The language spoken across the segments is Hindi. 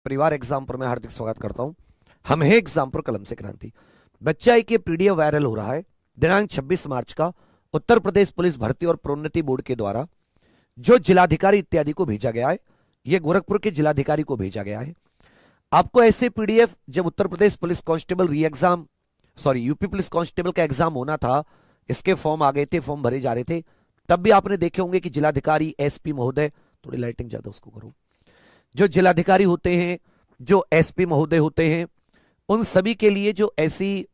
परिवार एग्जाम में हार्दिक स्वागत करता हूं। हम है एग्जाम कलम से क्रांति। बच्चा एक ये पीडीएफ वायरल हो रहा है दिनांक 26 मार्च का, उत्तर प्रदेश पुलिस भर्ती और प्रोन्नति बोर्ड के द्वारा जो जिलाधिकारी इत्यादि को भेजा गया है, यह गोरखपुर के जिलाधिकारी को भेजा गया है। आपको ऐसे पीडीएफ जब Uttar Pradesh police constable re exam UP police constable का एग्जाम होना था, इसके फॉर्म आ गए थे, फॉर्म भरे जा रहे थे, तब भी आपने देखे होंगे कि जिलाधिकारी एसपी महोदय, थोड़ी लाइटिंग ज्यादा उसको करो, जो जिलाधिकारी होते हैं, जो एसपी महोदय होते हैं, उन सभी के लिए जो ऐसी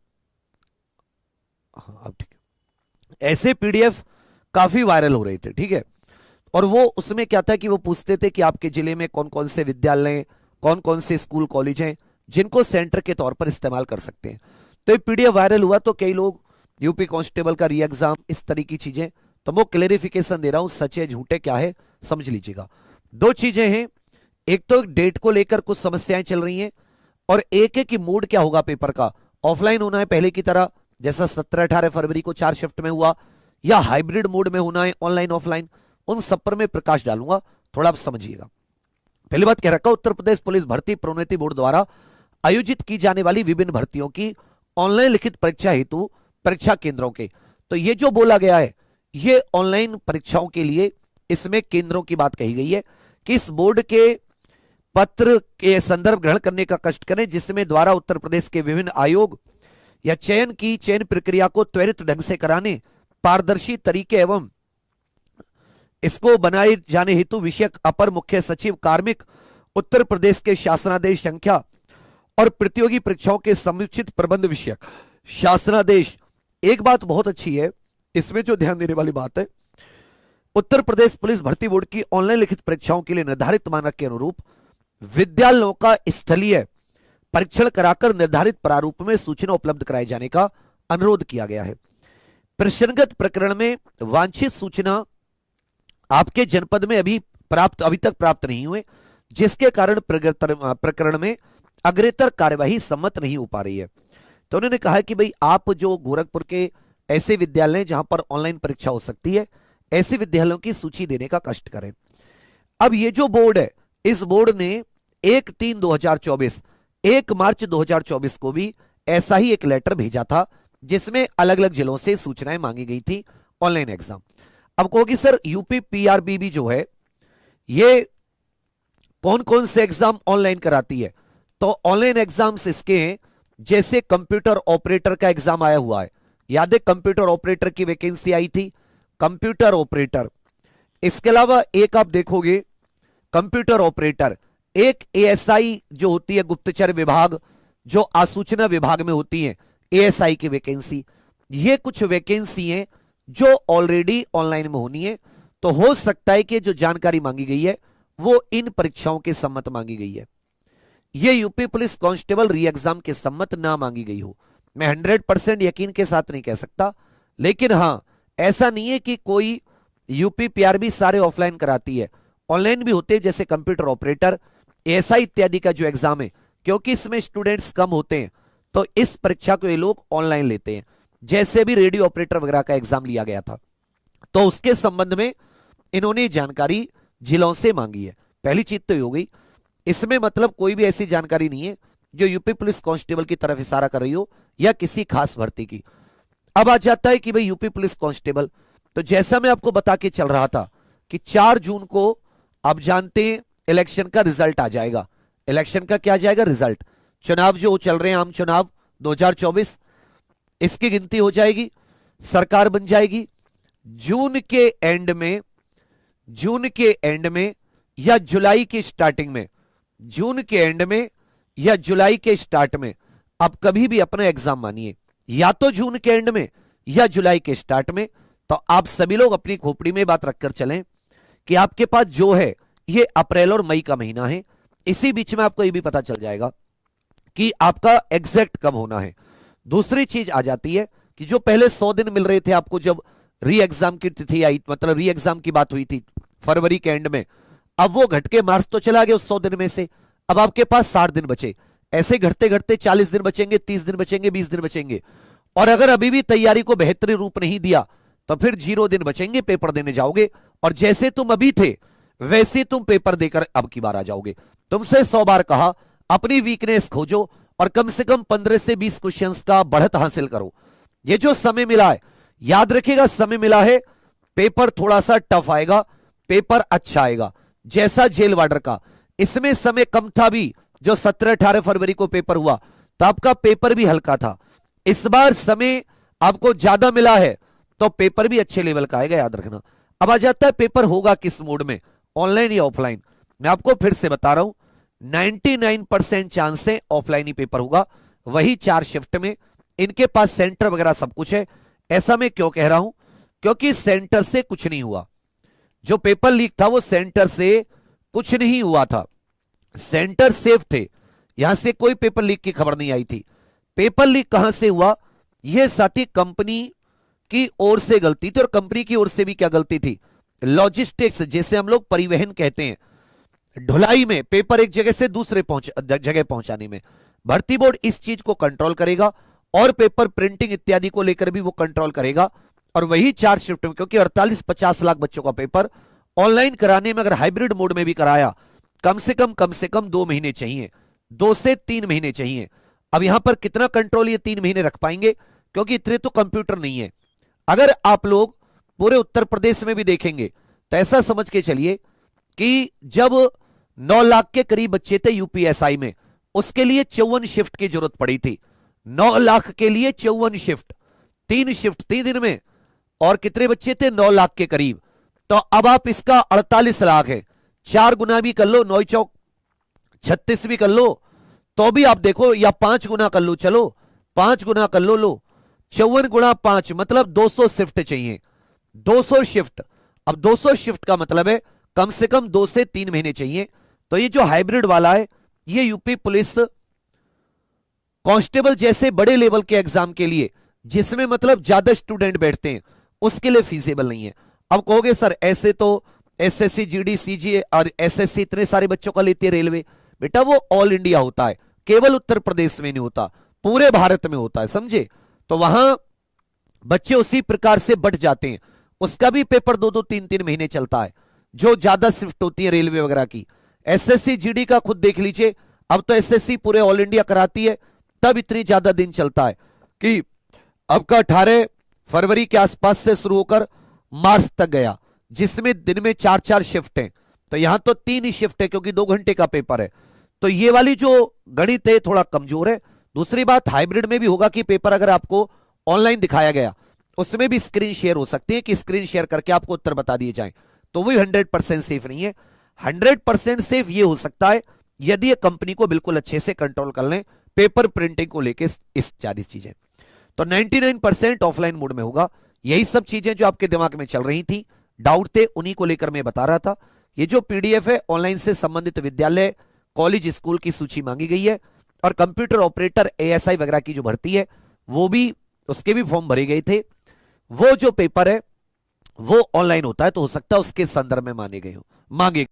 अब ठीक है, ऐसे पीडीएफ काफी वायरल हो रहे थे, ठीक है। और वो उसमें क्या था कि वो पूछते थे कि आपके जिले में कौन कौन से विद्यालय, कौन कौन से स्कूल कॉलेज हैं जिनको सेंटर के तौर पर इस्तेमाल कर सकते हैं। तो ये पीडीएफ वायरल हुआ तो कई लोग यूपी कांस्टेबल का री एग्जाम, इस तरह की चीजें, तो वो क्लेरिफिकेशन दे रहा हूं, सच है झूठे क्या है समझ लीजिएगा। दो चीजें हैं, एक तो डेट को लेकर कुछ समस्याएं चल रही हैं, और एक है कि मूड क्या होगा पेपर का, ऑफलाइन होना है पहले की तरह जैसा 17-18 फरवरी को 4 शिफ्ट में हुआ, या हाइब्रिड मोड में होना है ऑनलाइन ऑफलाइन, उन सब पर मैं प्रकाश डालूंगा, थोड़ा आप समझिएगा। पहली बात कह रखा, उत्तर प्रदेश पुलिस भर्ती प्रोन्नति बोर्ड द्वारा आयोजित की जाने वाली विभिन्न भर्तियों की ऑनलाइन लिखित परीक्षा हेतु परीक्षा केंद्रों के, तो ये जो बोला गया है ये ऑनलाइन परीक्षाओं के लिए, इसमें केंद्रों की बात कही गई है कि इस बोर्ड के पत्र के संदर्भ ग्रहण करने का कष्ट करें, जिसमें द्वारा उत्तर प्रदेश के विभिन्न आयोग या चयन प्रक्रिया को त्वरित ढंग से कराने, पारदर्शी तरीके एवं इसको बनाए जाने हेतु विषयक अपर मुख्य सचिव कार्मिक उत्तर प्रदेश के शासनादेश संख्या और प्रतियोगी परीक्षाओं के समुचित प्रबंध विषयक शासनादेश। एक बात बहुत अच्छी है, इसमें जो ध्यान देने वाली बात है, उत्तर प्रदेश पुलिस भर्ती बोर्ड की ऑनलाइन लिखित परीक्षाओं के लिए निर्धारित मानक के अनुरूप विद्यालयों का स्थलीय परीक्षण कराकर निर्धारित प्रारूप में सूचना उपलब्ध कराए जाने का अनुरोध किया गया है। प्रश्नगत प्रकरण में वांछित सूचना आपके जनपद में अभी तक प्राप्त नहीं हुए, जिसके कारण प्रकरण में अग्रेतर कार्यवाही सम्मत नहीं हो पा रही है। तो उन्होंने कहा कि भाई आप जो गोरखपुर के ऐसे विद्यालय जहां पर ऑनलाइन परीक्षा हो सकती है, ऐसे विद्यालयों की सूची देने का कष्ट करें। अब ये जो बोर्ड है, इस बोर्ड ने 1/3/2024 1 मार्च 2024 को भी ऐसा ही एक लेटर भेजा था, जिसमें अलग अलग जिलों से सूचनाएं मांगी गई थी ऑनलाइन एग्जाम। अब कहोगी सर यूपी पीआरबीबी जो है ये कौन कौन से एग्जाम ऑनलाइन कराती है, तो ऑनलाइन एग्जाम्स इसके हैं, जैसे कंप्यूटर ऑपरेटर का एग्जाम आया हुआ है, याद है कंप्यूटर ऑपरेटर की वैकेंसी आई थी, कंप्यूटर ऑपरेटर। इसके अलावा एक आप देखोगे कंप्यूटर ऑपरेटर, एक एएसआई जो होती है गुप्तचर विभाग, जो आसूचना विभाग में होती है, एएसआई की वैकेंसी। ये कुछ वैकेंसी हैं जो ऑलरेडी ऑनलाइन में होनी है, तो हो सकता है कि जो जानकारी मांगी गई है वो इन परीक्षाओं के सम्मत मांगी गई है, ये UP police constable re exam के सम्मत ना मांगी गई हो। मैं 100% यकीन के साथ नहीं कह सकता, लेकिन हां ऐसा नहीं है कि कोई यूपी पीआरबी सारे ऑफलाइन कराती है, ऑनलाइन भी होते हैं, जैसे कंप्यूटर ऑपरेटर, एएसआई इत्यादि का जो एग्जाम है, क्योंकि इसमें स्टूडेंट्स कम होते हैं तो इस परीक्षा को ये लोग ऑनलाइन लेते हैं। जैसे भी रेडियो ऑपरेटर वगैरह का एग्जाम लिया गया था, तो उसके संबंध में इन्होंने जानकारी जिलों से मांगी है। पहली चीज तो ये हो गई, इसमें मतलब कोई भी ऐसी जानकारी नहीं है जो यूपी पुलिस कांस्टेबल की तरफ इशारा कर रही हो या किसी खास भर्ती की। अब आ जाता है कि भाई यूपी पुलिस कांस्टेबल, तो जैसा मैं आपको बता के चल रहा था कि 4 जून को आप जानते हैं इलेक्शन का रिजल्ट आ जाएगा। इलेक्शन का क्या आ जाएगा? रिजल्ट। चुनाव जो चल रहे हैं, आम चुनाव 2024, इसकी गिनती हो जाएगी, सरकार बन जाएगी। जून के एंड में या जुलाई की स्टार्टिंग में, जून के एंड में या जुलाई के स्टार्ट में आप कभी भी अपना एग्जाम मानिए, या तो जून के एंड में या जुलाई के स्टार्ट में। तो आप सभी लोग अपनी खोपड़ी में बात रखकर चलें कि आपके पास जो है ये अप्रैल और मई का महीना है, इसी बीच में आपको ये भी पता चल जाएगा कि आपका एग्जैक्ट कब होना है। दूसरी चीज आ जाती है कि जो पहले 100 दिन मिल रहे थे आपको जब री एग्जाम की तिथि आई, मतलब री एग्जाम की बात हुई थी फरवरी के एंड में, अब वो घट के मार्च तो चला गया उस 100 दिन में से, अब आपके पास 60 दिन बचे। ऐसे घटते घटते 40 दिन बचेंगे, 30 दिन बचेंगे, 20 दिन बचेंगे, और अगर अभी भी तैयारी को बेहतरीन रूप नहीं दिया तो फिर 0 दिन बचेंगे, पेपर देने जाओगे, और जैसे तुम अभी थे वैसे तुम पेपर देकर अब की बार आ जाओगे। तुमसे 100 बार कहा अपनी वीकनेस खोजो और कम से कम 15 से 20 क्वेश्चंस का बढ़त हासिल करो। ये जो समय मिला है, याद रखिएगा, समय मिला है, पेपर थोड़ा सा टफ आएगा, पेपर अच्छा आएगा। जैसा जेल वार्डर का, इसमें समय कम था भी, जो 17-18 फरवरी को पेपर हुआ तो आपका पेपर भी हल्का था। इस बार समय आपको ज्यादा मिला है तो पेपर भी अच्छे लेवल का आएगा, याद रखना। अब आ जाता है पेपर होगा किस मोड में, ऑनलाइन या ऑफलाइन। मैं आपको फिर से बता रहा हूं, 99% चांस है ऑफलाइन ही पेपर होगा, वही 4 शिफ्ट में। इनके पास सेंटर वगैरह सब कुछ है। ऐसा मैं क्यों कह रहा हूं, क्योंकि सेंटर से कुछ नहीं हुआ। जो पेपर लीक था वो सेंटर से कुछ नहीं हुआ था, सेंटर सेफ थे, यहां से कोई पेपर लीक की खबर नहीं आई थी। पेपर लीक कहां से हुआ, यह साथी कंपनी की ओर से गलती थी। और कंपनी की ओर से भी क्या गलती थी, लॉजिस्टिक्स, जैसे हम लोग परिवहन कहते हैं, ढुलाई में, पेपर एक जगह से दूसरे जगह पहुंचाने में। भर्ती बोर्ड इस चीज को कंट्रोल करेगा और पेपर प्रिंटिंग इत्यादि को लेकर भी वो कंट्रोल करेगा। और वही 4 शिफ्ट में, क्योंकि 48-50 लाख बच्चों का पेपर ऑनलाइन कराने में अगर हाइब्रिड मोड में भी कराया, कम से कम 2 महीने चाहिए, 2 से 3 महीने चाहिए। अब यहां पर कितना कंट्रोल ये 3 महीने रख पाएंगे, क्योंकि इतने तो कंप्यूटर नहीं है। अगर आप लोग पूरे उत्तर प्रदेश में भी देखेंगे तो ऐसा समझ के चलिए कि जब 9 लाख के करीब बच्चे थे यूपीएसआई में, उसके लिए 54 शिफ्ट की जरूरत पड़ी थी। 9 लाख के लिए 54 शिफ्ट, 3 शिफ्ट 3 दिन में। और कितने बच्चे थे, 9 लाख के करीब। तो अब आप इसका 48 लाख है, 4 गुना भी कर लो, 9 चौक 36 भी कर लो तो भी आप देखो, या 5 गुना कर लो, चलो 5 गुना कर लो 54 गुणा 5 मतलब 200 शिफ्ट चाहिए, 200 शिफ्ट। अब 200 शिफ्ट का मतलब है कम से कम 2 से 3 महीने चाहिए। तो ये जो हाइब्रिड वाला है, ये यूपी पुलिस कांस्टेबल जैसे बड़े लेवल के एग्जाम के लिए, जिसमें मतलब ज्यादा स्टूडेंट बैठते हैं, उसके लिए फीसिबल नहीं है। अब कहोगे सर ऐसे तो एसएससी, जीडी, सीजी और एसएससी इतने सारे बच्चों का लेती है रेलवे। बेटा वो ऑल इंडिया होता है, केवल उत्तर प्रदेश में नहीं होता, पूरे भारत में होता है, समझे। तो वहां बच्चे उसी प्रकार से बढ़ जाते हैं, उसका भी पेपर 2-2, 3-3 महीने चलता है, जो ज्यादा शिफ्ट होती है रेलवे वगैरह की। एसएससी जीडी का खुद देख लीजिए, अब तो एसएससी पूरे ऑल इंडिया कराती है, तब इतनी ज्यादा दिन चलता है कि अब का 18 फरवरी के आसपास से शुरू होकर मार्च तक गया, जिसमें दिन में 4-4 शिफ्ट हैं। तो यहां तो 3 ही शिफ्ट है, क्योंकि 2 घंटे का पेपर है। तो ये वाली जो गणित है थोड़ा कमजोर है। दूसरी बात, हाइब्रिड में भी होगा कि पेपर अगर आपको ऑनलाइन दिखाया गया, उसमें भी स्क्रीन शेयर हो सकती है कि स्क्रीन शेयर करके आपको उत्तर बता दिए जाएं, तो वही 100% सेफ नहीं है। 100% सेफ ये हो सकता है यदि ये कंपनी को बिल्कुल अच्छे से कंट्रोल कर लें पेपर प्रिंटिंग को लेके, इस 40 चीजें। तो 99% ऑफलाइन मोड में होगा। यही सब चीजें जो आपके दिमाग में चल रही थी, डाउट थे, उन्हीं को लेकर मैं बता रहा था। ये जो पीडीएफ है, ऑनलाइन से संबंधित विद्यालय, कॉलेज, स्कूल की सूची मांगी गई है। और कंप्यूटर ऑपरेटर, एएसआई वगैरह की जो भर्ती है, वो भी, उसके भी फॉर्म भरे गए थे। वो जो पेपर है वो ऑनलाइन होता है, तो हो सकता है उसके संदर्भ में मांगे गए हो, मांगे